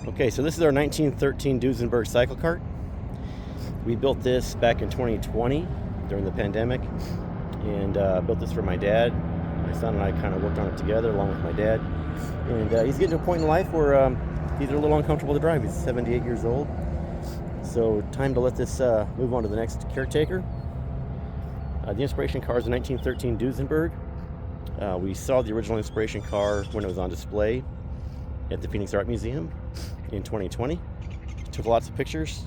Okay, so this is our 1913 Duesenberg CycleKart. We built this back in 2020 during the pandemic, and built this for my dad. My son and I kind of worked on it together along with my dad. And he's getting to a point in life where he's a little uncomfortable to drive. He's 78 years old. So time to let this move on to the next caretaker. The inspiration car is a 1913 Duesenberg. We saw the original inspiration car when it was on display at the Phoenix Art Museum in 2020. Took lots of pictures,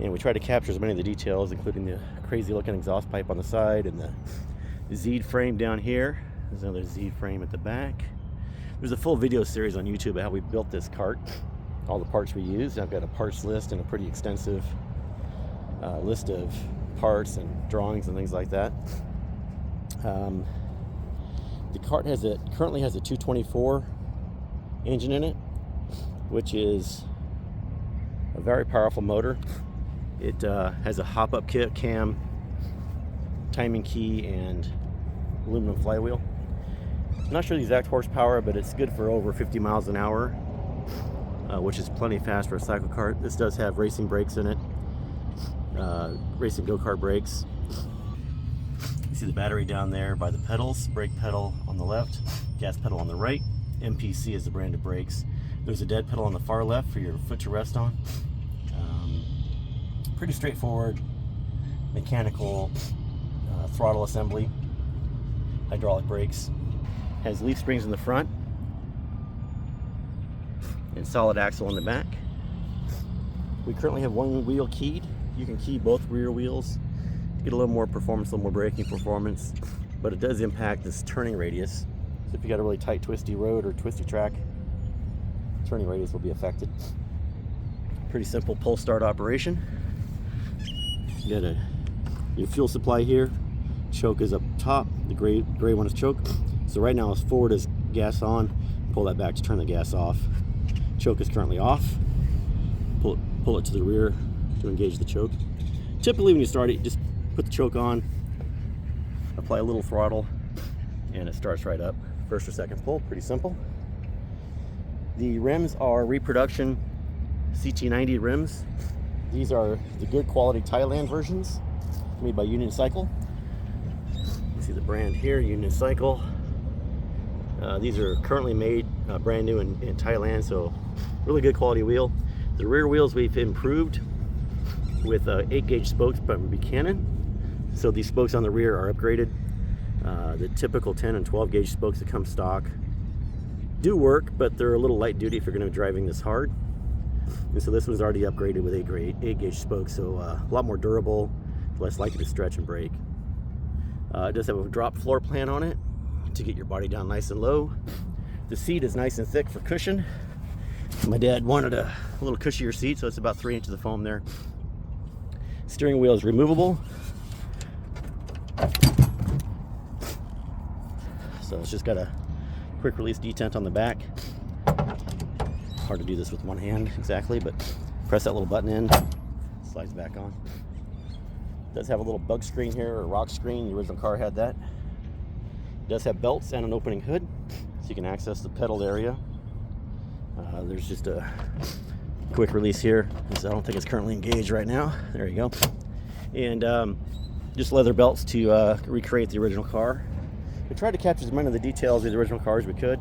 and we tried to capture as many of the details, including the crazy looking exhaust pipe on the side and the Z frame down here. There's another Z frame at the back. There's a full video series on YouTube of how we built this cart, all the parts we used. I've got a parts list and a pretty extensive list of parts and drawings and things like that. The cart currently has a 224 engine in it, which is a very powerful motor. It has a hop-up kit cam, timing key, and aluminum flywheel. I'm not sure the exact horsepower, but it's good for over 50 miles an hour, which is plenty fast for a cycle cart. This does have racing brakes in it, racing go-kart brakes. You see the battery down there by the pedals, brake pedal on the left, gas pedal on the right. MPC is the brand of brakes. There's a dead pedal on the far left for your foot to rest on. Pretty straightforward mechanical throttle assembly. Hydraulic brakes. Has leaf springs in the front and solid axle in the back. We currently have one wheel keyed. You can key both rear wheels to get a little more performance, a little more braking performance, but it does impact this turning radius. So if you got a really tight, twisty road or twisty track, turning radius will be affected. Pretty simple pull start operation. You got your fuel supply here. Choke is up top. The gray one is choke. So right now, as forward is gas on. Pull that back to turn the gas off. Choke is currently off. Pull it to the rear to engage the choke. Typically, when you start it, just put the choke on, apply a little throttle, and it starts right up. First or second pull, pretty simple. The rims are reproduction CT90 rims. These are the good quality Thailand versions made by Union Cycle. You see the brand here, Union Cycle. These are currently made brand new in Thailand, so really good quality wheel. The rear wheels we've improved with 8-gauge spokes from Buchanan. So these spokes on the rear are upgraded. The typical 10 and 12 gauge spokes that come stock do work, but they're a little light duty if you're going to be driving this hard. And so this one's already upgraded with 8 gauge spokes, so a lot more durable, less likely to stretch and break. It does have a drop floor plan on it to get your body down nice and low. The seat is nice and thick for cushion. My dad wanted a little cushier seat, so it's about 3 inches of foam there. Steering wheel is removable. So it's just got a quick release detent on the back. Hard to do this with one hand exactly, but press that little button in, slides back on. It does have a little bug screen here, or rock screen. The original car had that. It does have belts and an opening hood, so you can access the pedal area. There's just a quick release here. I don't think it's currently engaged right now. There you go. And just leather belts to recreate the original car. We tried to capture as many of the details of the original car as we could.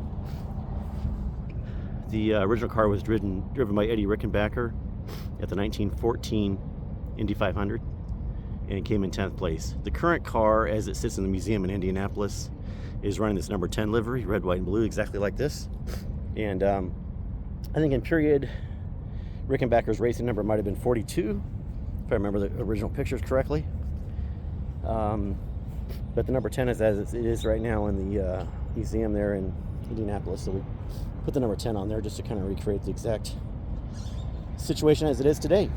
The original car was driven by Eddie Rickenbacker at the 1914 Indy 500, and it came in 10th place. The current car, as it sits in the museum in Indianapolis, is running this number 10 livery, red, white, and blue, exactly like this. And I think in period, Rickenbacker's racing number might have been 42, if I remember the original pictures correctly. But the number 10 is as it is right now in the museum there in Indianapolis. So we put the number 10 on there just to kind of recreate the exact situation as it is today.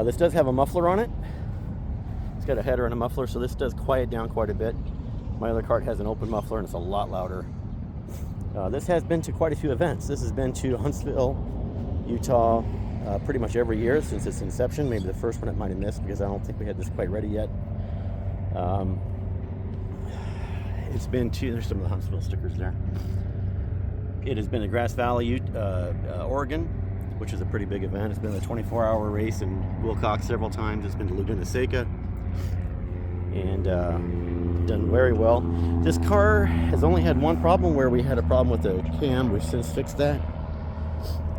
This does have a muffler on it. It's got a header and a muffler, so this does quiet down quite a bit. My other cart has an open muffler and it's a lot louder. This has been to quite a few events. This has been to Huntsville, Utah, pretty much every year since its inception. Maybe the first one it might have missed because I don't think we had this quite ready yet. It's been to, there's some of the Huntsville stickers there. It has been at Grass Valley, Oregon, which is a pretty big event. It's been a 24-hour race in Wilcox several times. It's been to Laguna Seca, and done very well. This car has only had one problem, where we had a problem with the cam. We've since fixed that,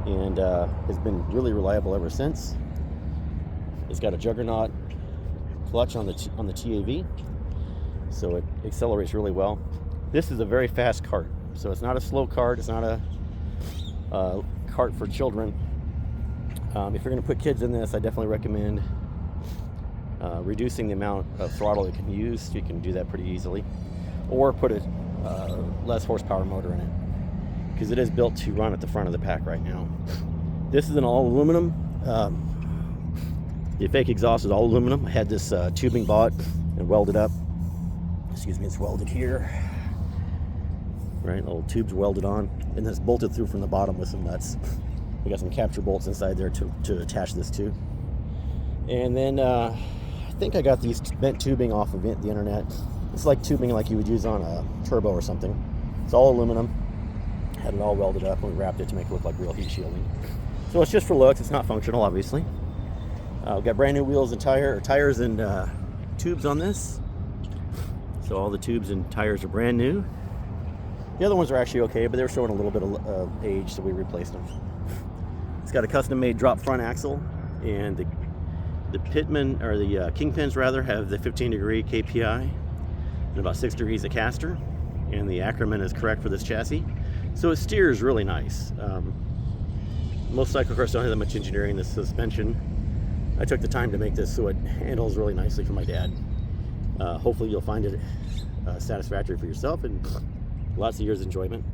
and has been really reliable ever since. It's got a juggernaut clutch on the TAV, so it accelerates really well. This is a very fast kart, so it's not a slow kart. It's not a kart for children. If you're going to put kids in this, I definitely recommend reducing the amount of throttle it can use. You can do that pretty easily, or put a less horsepower motor in it, because it is built to run at the front of the pack right now. This is an all aluminum. The fake exhaust is all aluminum. I had this tubing bought and welded up. Excuse me, it's welded here. Right, little tubes welded on, and then it's bolted through from the bottom with some nuts. We got some capture bolts inside there to attach this to. And then I think I got these bent tubing off of the internet. It's like tubing like you would use on a turbo or something. It's all aluminum. Had it all welded up, and we wrapped it to make it look like real heat shielding. So it's just for looks. It's not functional, obviously. We've got brand new wheels and tires and tubes on this. So all the tubes and tires are brand new. The other ones are actually okay, but they were showing a little bit of age, so we replaced them. It's got a custom-made drop front axle, and the pitmen, or the kingpins rather, have the 15-degree KPI and about 6 degrees of caster, and the Ackerman is correct for this chassis. So it steers really nice. Most cycle cars don't have that much engineering. The suspension, I took the time to make this so it handles really nicely for my dad. Hopefully you'll find it satisfactory for yourself, and lots of years of enjoyment.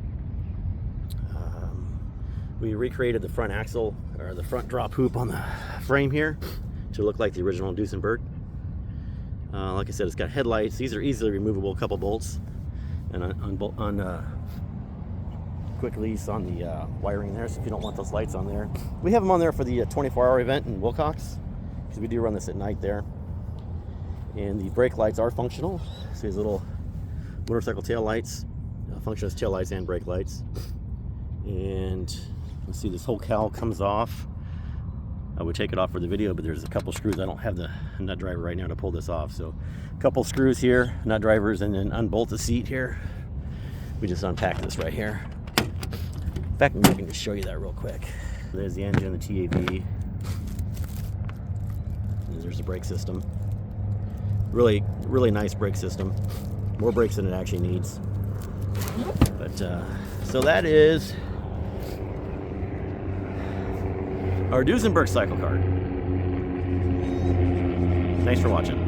We recreated the front axle, or the front drop hoop on the frame here, to look like the original Duesenberg. Like I said, it's got headlights. These are easily removable, couple bolts, and on quick release on the wiring there, so if you don't want those lights on there. We have them on there for the 24-hour event in Wilcox, because we do run this at night there. And the brake lights are functional. So these little motorcycle tail lights function as tail lights and brake lights. And you see this whole cowl comes off. I would take it off for the video, but there's a couple screws. I don't have the nut driver right now to pull this off. So a couple screws here, nut drivers, and then unbolt the seat here. We just unpack this right here. In fact, I can just show you that real quick. There's the engine, the TAV. And there's the brake system. Really, really nice brake system. More brakes than it actually needs. But so that is our Duesenberg CycleKart. Thanks for watching.